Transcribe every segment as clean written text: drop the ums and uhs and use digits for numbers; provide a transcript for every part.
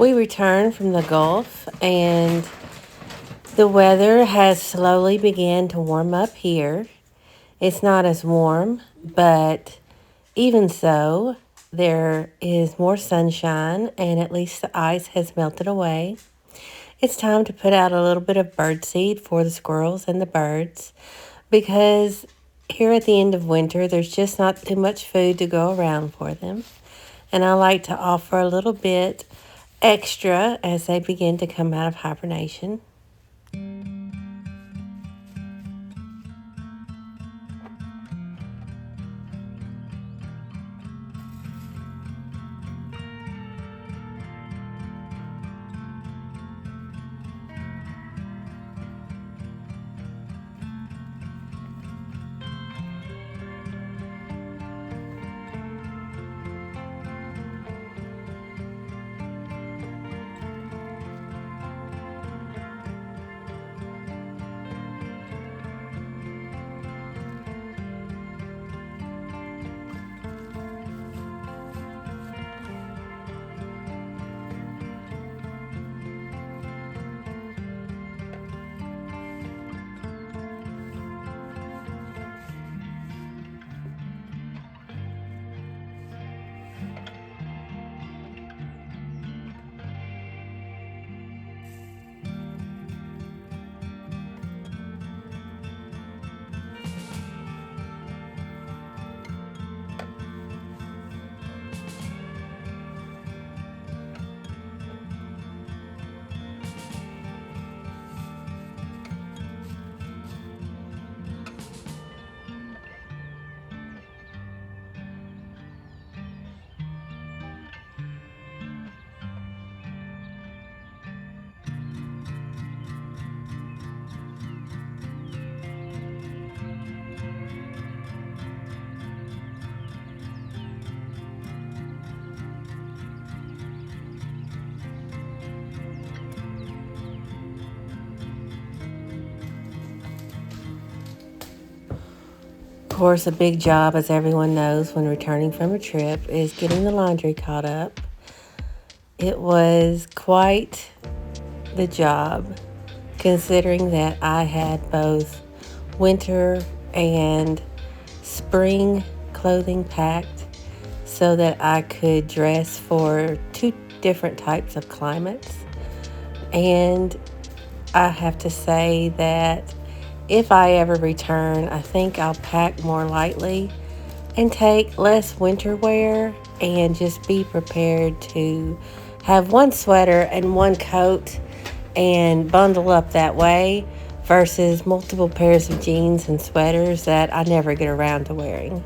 We returned from the Gulf and the weather has slowly began to warm up here. It's not as warm, but even so, there is more sunshine and at least the ice has melted away. It's time to put out a little bit of bird seed for the squirrels and the birds because here at the end of winter, there's just not too much food to go around for them. And I like to offer a little bit extra as they begin to come out of hibernation. Of course, a big job, as everyone knows, when returning from a trip is getting the laundry caught up. It was quite the job, considering that I had both winter and spring clothing packed so that I could dress for two different types of climates. And I have to say that if I ever return, I think I'll pack more lightly and take less winter wear and just be prepared to have one sweater and one coat and bundle up that way versus multiple pairs of jeans and sweaters that I never get around to wearing.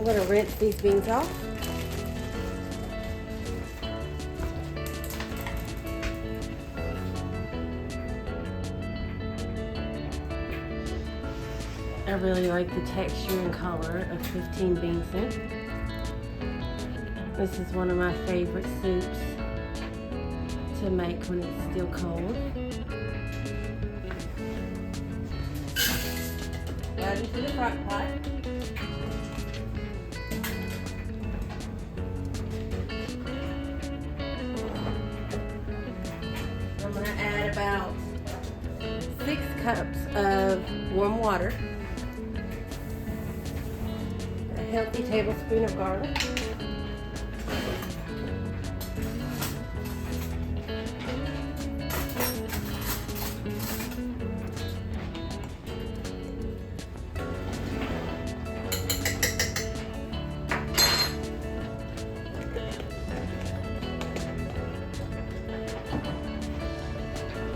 I'm going to rinse these beans off. really like the texture and color of 15 bean soup. This is one of my favorite soups to make when it's still cold. Add into the crock pot. I'm going to add about 6 cups of warm water, a healthy tablespoon of garlic,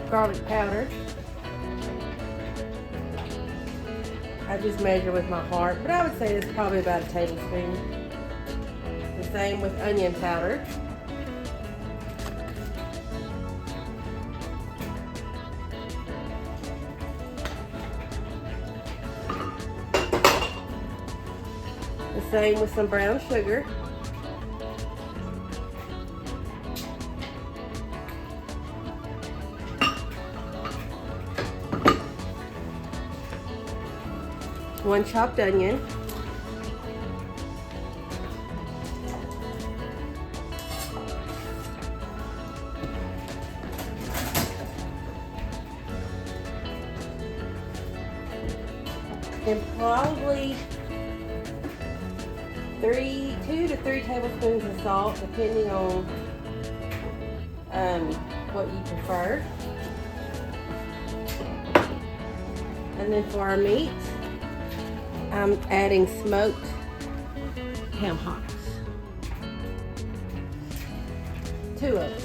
garlic powder. I just measure with my heart, but I would say it's probably about a tablespoon. The same with onion powder. The same with some brown sugar. One chopped onion. And probably 2 to 3 tablespoons of salt, depending on what you prefer. And then for our meat, I'm adding smoked ham hocks. 2 of them.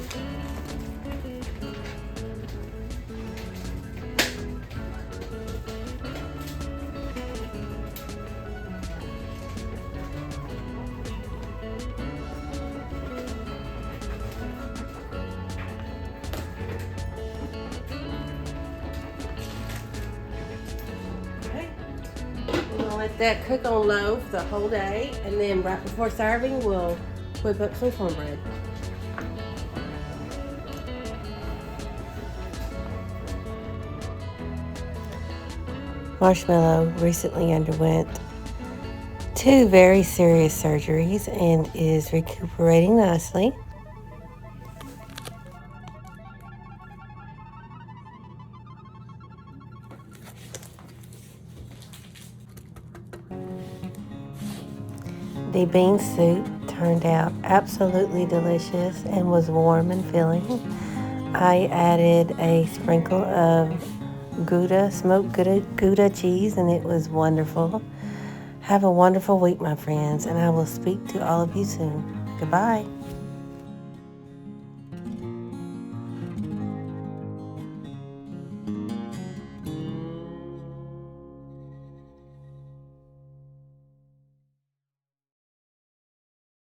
Let that cook on low for the whole day, and then right before serving we'll whip up some cornbread. Marshmallow recently underwent 2 very serious surgeries and is recuperating nicely. The bean soup turned out absolutely delicious and was warm and filling. I added a sprinkle of Gouda, smoked Gouda cheese, and it was wonderful. Have a wonderful week, my friends, and I will speak to all of you soon. Goodbye.